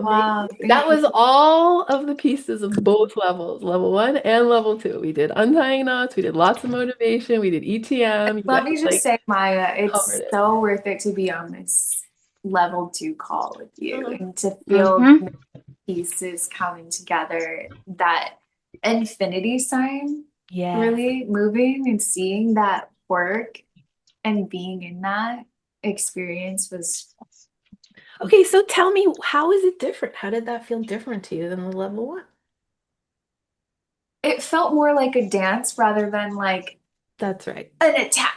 Wow, Amazing. That thank you. was all of the pieces of both levels, level one and level two. We did untying knots, we did lots of motivation, we did ETM. You Let guys me just like say, Maya, covered it's it. so worth it to be on this level 2 call with you Uh-huh. and to feel Mm-hmm. the pieces coming together, that infinity sign Yes. really moving and seeing that work and being in that experience was, Okay, so tell me, how is it different? How did that feel different to you than the level one? it felt more like a dance rather than like That's right. an attack.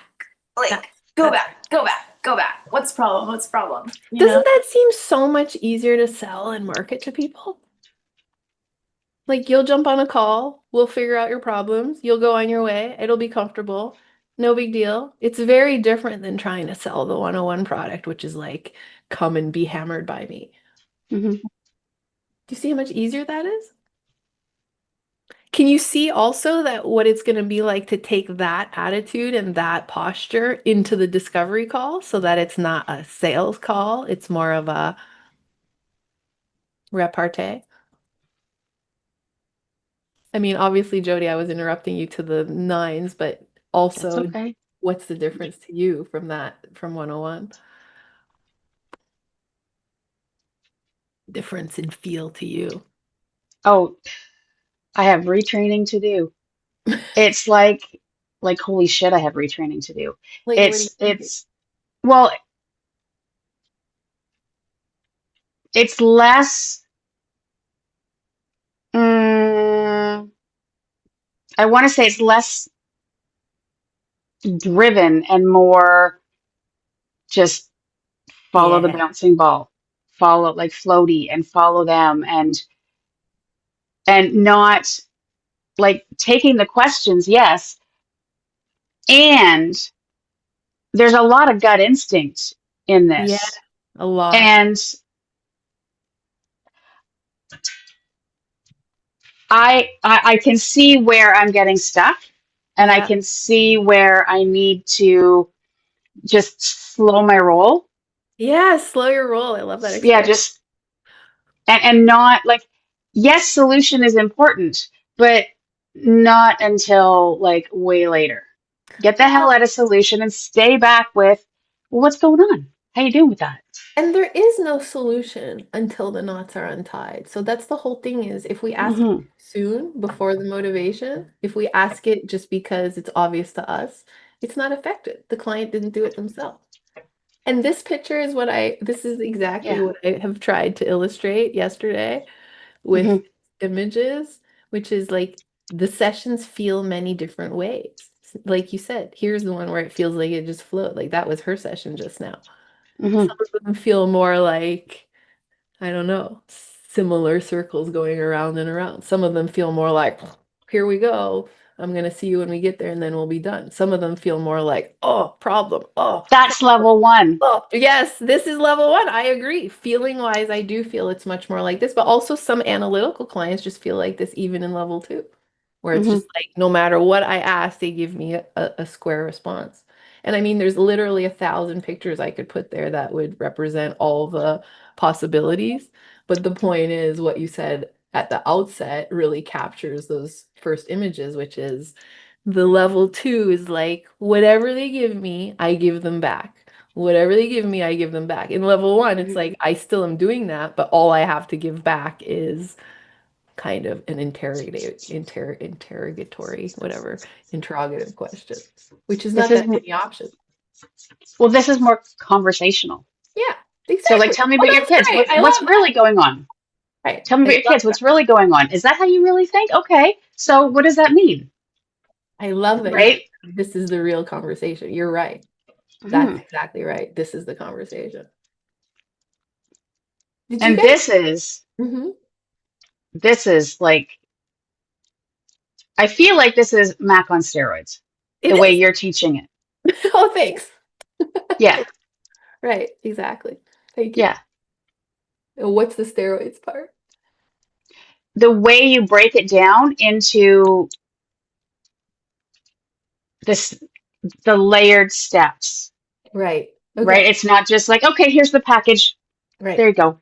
Like, go That's back, go back, go back. What's the problem? What's the problem? You know? Doesn't that seem so much easier to sell and market to people? Like you'll jump on a call, we'll figure out your problems, you'll go on your way, it'll be comfortable, no big deal. It's very different than trying to sell the 101 product, which is like, come and be hammered by me. Mm-hmm. Do you see how much easier that is? Can you see also that what it's going to be like to take that attitude and that posture into the discovery call so that it's not a sales call, it's more of a repartee? I mean, obviously, Jody, I was interrupting you to the nines, but That's also, okay. what's the difference to you from that, from 101? Difference in feel to you. Oh, I have retraining to do. It's like holy shit, I have retraining to do. Like, what do you mean? It's well, it's less. Mm, I want to say it's less driven and more just follow the Yeah. bouncing ball, follow like floaty and follow them and not like taking the questions, yes. And there's a lot of gut instinct in Yeah, this. a lot. And I can see where I'm getting stuck and I Yeah. can see where I need to just slow my roll. Yeah, slow your roll. I love that Yeah, expression. just and not like yes, solution is important, but not until like way later. Get the hell Well, out of solution and stay back with well, what's going on? How you doing with that? and there is no solution until the knots are untied. So that's the whole thing is if we ask it Hmm. soon before the motivation, if we ask it just because it's obvious to us, it's not effective. The client didn't do it themselves. And this picture is this is exactly Yeah. what I have tried to illustrate yesterday with Hmm. images, which is like the sessions feel many different ways. Like you said, here's the one where it feels like it just flowed. Like that was her session just now. Hmm. Some of them feel more like, I don't know, similar circles going around and around. Some of them feel more like, here we go. I'm gonna see you when we get there and then we'll be done. Some of them feel more like, oh, problem. Oh, That's level one. oh, yes, this is level one. I agree. Feeling wise, I do feel it's much more like this, but also some analytical clients just feel like this even in level two, where it's Hmm. just like no matter what I ask, they give me a square response. And I mean, there's literally 1,000 pictures I could put there that would represent all the possibilities. But the point is, what you said at the outset really captures those first images, which is the level two is like whatever they give me, I give them back. Whatever they give me, I give them back. In level one, it's Hmm. like I still am doing that, but all I have to give back is kind of an interrogatory, whatever, interrogative question, which is This not is that many options. well, this is more conversational. Yeah, So like exactly. tell me Oh, about your that's kids. great. I What's love that. really going on? Right. Tell me I about your love kids. that. What's really going on? Is that how you really think? Okay. So what does that mean? I love that you Right? this is the real conversation. You're right. That's Hmm. exactly right. This is the conversation. Did you And guys? Mhm. this is like I feel like this is Mac on steroids, It the way is. you're teaching it. Oh, thanks. Yeah. Right, exactly. Thank you. Yeah. And what's the steroids part? The way you break it down into this the layered steps, Right. right? Okay. It's not just like, okay, here's the package. Right. There you go.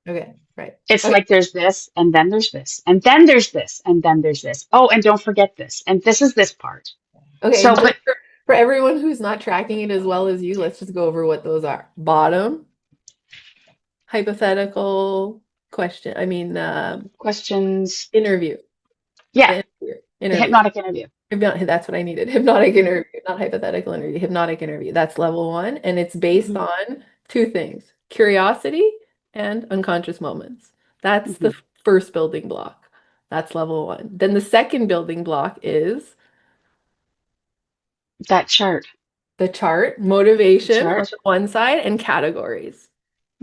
Okay. Right. It's Okay. like there's this, and then there's this, and then there's this, and then there's this. Oh, and don't forget this. And this is this part. Okay. So, And just but for everyone who's not tracking it as well as you, let's just go over what those are. Bottom, hypothetical question. I mean, questions, interview. yeah, Interview. the Interview. hypnotic interview. That's what I needed. Hypnotic interview, not hypothetical interview. Hypnotic interview. That's level one. And it's based Mhm, on two things, curiosity and unconscious moments. That's the mhm. first building block. That's level one. Then the second building block is That chart, the chart, the motivation on chart. the one side and categories.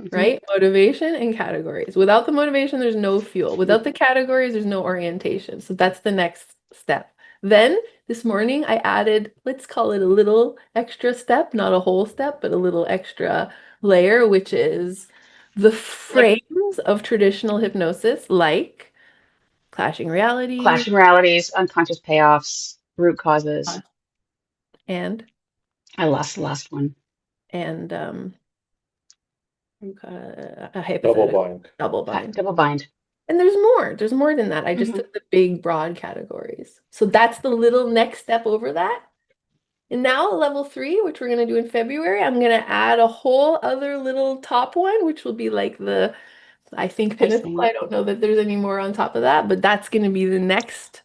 Mhm. Right? Motivation and categories. Without the motivation, there's no fuel. Without the categories, there's no orientation. So that's the next step. Then this morning, I added, let's call it a little extra step, not a whole step, but a little extra layer, which is the Like frames of traditional hypnosis, like clashing realities clashing realities, unconscious payoffs, root uh, causes. and I lost the last one. and a Double hypothetical bind. double bind. Double bind. And there's more. There's more than that. I just Mhm. took the big, broad categories. So that's the little next step over that. And now level three, which we're going to do in February, I'm going to add a whole other little top one, which will be like the, I think, pinnacle. Icing. I don't know that there's any more on top of that, but that's going to be the next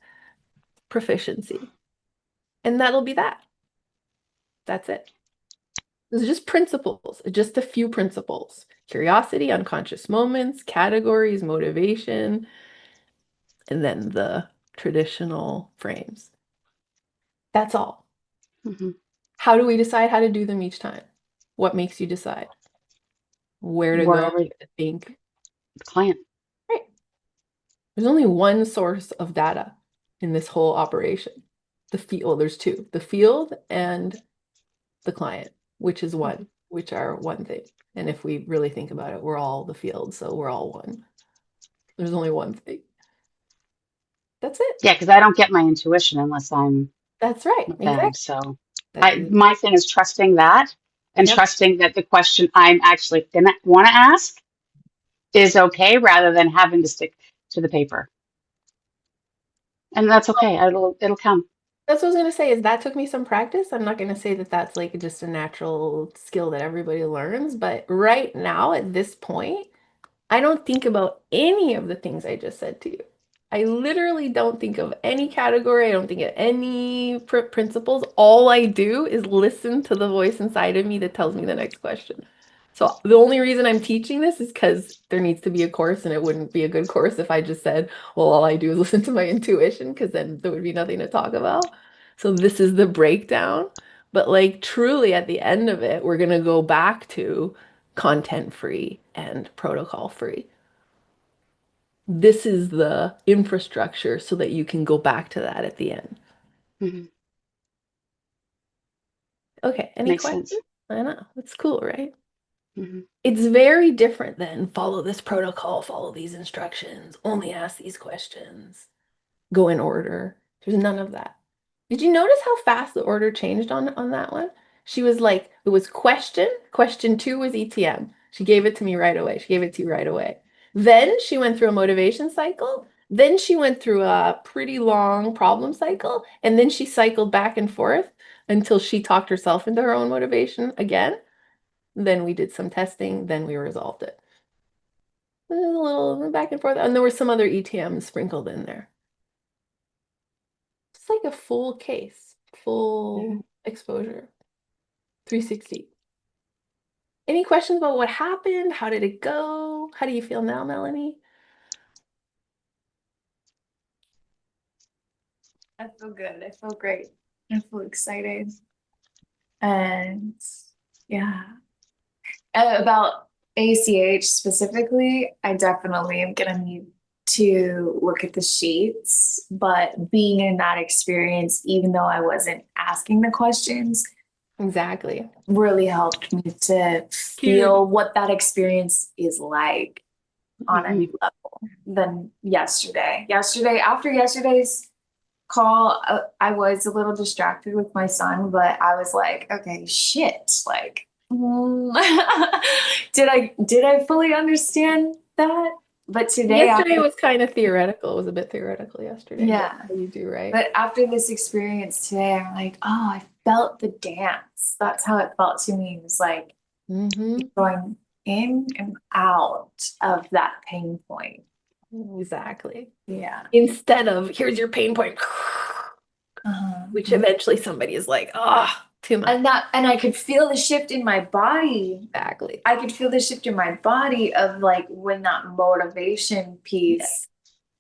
proficiency. And that'll be that. That's it. Those are just principles, just a few principles. Curiosity, unconscious moments, categories, motivation, and then the traditional frames. That's all. Mhm. How do we decide how to do them each time? What makes you decide? Where to go Wherever to think? the client. Right. There's only one source of data in this whole operation. The field, well, there's two, the field and the client, which is one, which are one thing. And if we really think about it, we're all the field, so we're all one. There's only one thing. That's it. Yeah, because I don't get my intuition unless I'm That's right. with them. Exactly. So That's my thing is trusting that and Yep. trusting that the question I'm actually gonna want to ask is okay rather than having to stick to the paper. And that's okay. It'll come. That's what I was gonna say is that took me some practice. I'm not gonna say that that's like just a natural skill that everybody learns, but right now at this point, I don't think about any of the things I just said to you. I literally don't think of any category. I don't think of any principles. All I do is listen to the voice inside of me that tells me the next question. So the only reason I'm teaching this is because there needs to be a course, and it wouldn't be a good course if I just said, well, all I do is listen to my intuition, because then there would be nothing to talk about. So this is the breakdown. But like truly at the end of it, we're going to go back to content free and protocol free. This is the infrastructure so that you can go back to that at the end. Mhm. Okay, any Makes questions? sense. I know, it's cool, right? Mhm. It's very different than follow this protocol, follow these instructions, only ask these questions, go in order. There's none of that. Did you notice how fast the order changed on that one? She was like, it was question two was ETM. She gave it to me right away. She gave it to you right away. Then she went through a motivation cycle. Then she went through a pretty long problem cycle. And then she cycled back and forth until she talked herself into her own motivation again. Then we did some testing. Then we resolved it. A little back and forth. And there were some other ETMs sprinkled in there. It's like a full case, full exposure, 360. Any questions about what happened? How did it go? How do you feel now, Melanie? I feel good. I feel great. I feel excited. And yeah. About ACH specifically, I definitely am gonna need to look at the sheets, but being in that experience, even though I wasn't asking the questions, Exactly. really helped me to Huge. feel what that experience is like on a Mhm. new level than yesterday. After yesterday's call, I was a little distracted with my son, but I was like, okay, shit, like, did I fully understand that? But today, Yesterday was kind of theoretical. It was a bit theoretical yesterday. Yeah. But you do, right? but after this experience today, I'm like, oh, I felt the dance. That's how it felt to me. It was like Mm-hmm. going in and out of that pain point. Exactly. Yeah. Instead of here's your pain point, which eventually somebody is like, too much. And I could feel the shift in my body. Exactly. I could feel the shift in my body of like when that motivation piece,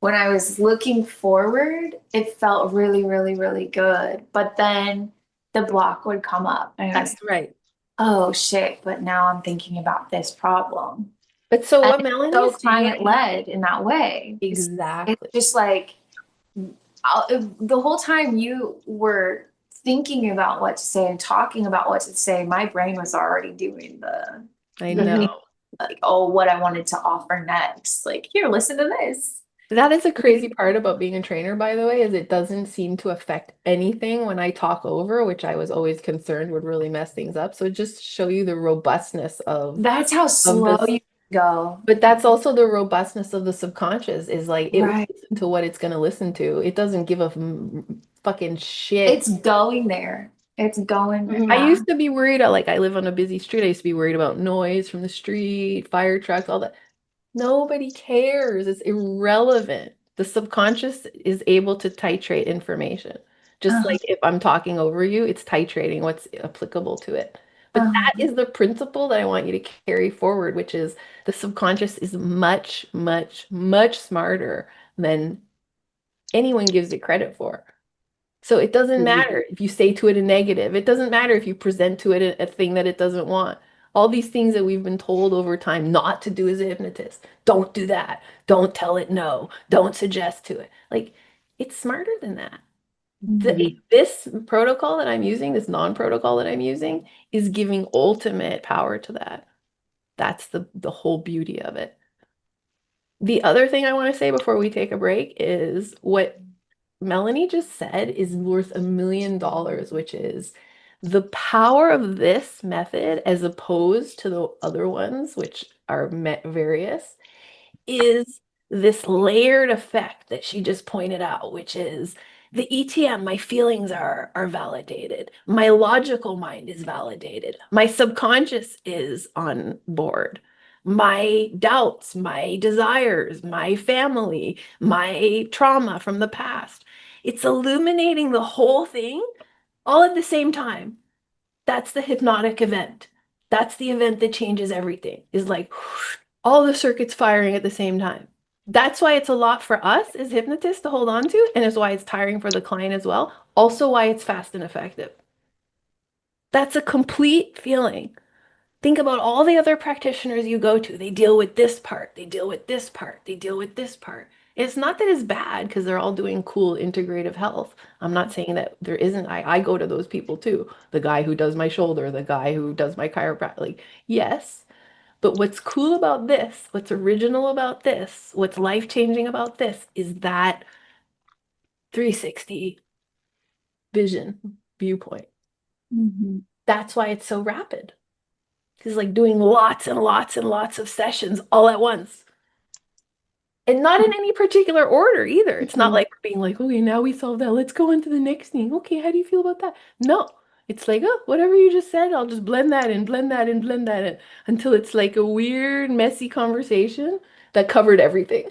when I was looking forward, it felt really, really, really good. But then the block would come up and I was, That's right. oh shit, but now I'm thinking about this problem. But so And what Melanie so is saying, client led in that way. exactly. It's just like the whole time you were thinking about what to say and talking about what to say, my brain was already doing I the know. thing, like, oh, what I wanted to offer next. Like, here, listen to this. That is a crazy part about being a trainer, by the way, is it doesn't seem to affect anything when I talk over, which I was always concerned would really mess things up. So just show you the robustness of That's how slow this. you go. But that's also the robustness of the subconscious is like it will Right. listen to what it's going to listen to. It doesn't give a fucking shit. It's going there. It's going there. Mhm. I used to be worried, like I live on a busy street. I used to be worried about noise from the street, fire trucks, all that. Nobody cares. It's irrelevant. The subconscious is able to titrate information. Just Uh-huh. like if I'm talking over you, it's titrating what's applicable to it. But that Uh-huh. is the principle that I want you to carry forward, which is the subconscious is much, much, much smarter than anyone gives it credit for. So it doesn't Mhm. matter if you say to it a negative. It doesn't matter if you present to it a thing that it doesn't want. All these things that we've been told over time not to do as a hypnotist. Don't do that. Don't tell it no. Don't suggest to it. Like, it's smarter than that. Mhm. This protocol that I'm using, this non-protocol that I'm using, is giving ultimate power to that. That's the whole beauty of it. The other thing I want to say before we take a break is what Melanie just said is worth $1 million, which is the power of this method as opposed to the other ones, which are various, is this layered effect that she just pointed out, which is the ETM, my feelings are validated. My logical mind is validated. My subconscious is on board. My doubts, my desires, my family, my trauma from the past. It's illuminating the whole thing all at the same time. That's the hypnotic event. That's the event that changes everything, is like all the circuits firing at the same time. That's why it's a lot for us as hypnotists to hold on to, and is why it's tiring for the client as well. Also, why it's fast and effective. That's a complete feeling. Think about all the other practitioners you go to. They deal with this part, they deal with this part, they deal with this part. It's not that it's bad because they're all doing cool integrative health. I'm not saying that there isn't. I go to those people too. The guy who does my shoulder, the guy who does my chiropractic. Like, yes, but what's cool about this, what's original about this, what's life-changing about this is that 360 vision viewpoint. Mhm. That's why it's so rapid. It's like doing lots and lots and lots of sessions all at once. And not in any particular order either. It's not like we're being like, okay, now we solved that. Let's go on to the next thing. Okay, how do you feel about that? No. It's like, oh, whatever you just said, I'll just blend that in, blend that in, blend that in until it's like a weird, messy conversation that covered everything.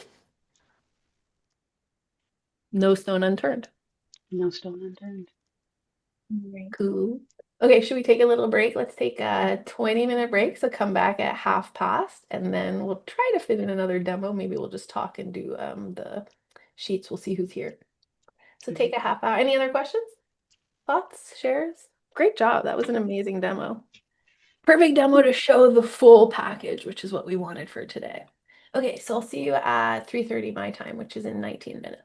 No stone unturned. No stone unturned. Right. Cool. Okay, should we take a little break? Let's take a 20-minute break. So come back at 1/2 and then we'll try to fit in another demo. Maybe we'll just talk and do the sheets. We'll see who's here. So take a half hour. Any other questions? Thoughts? Shares? Great job. That was an amazing demo. Perfect demo to show the full package, which is what we wanted for today. Okay, so I'll see you at 3:30 my time, which is in 19 minutes.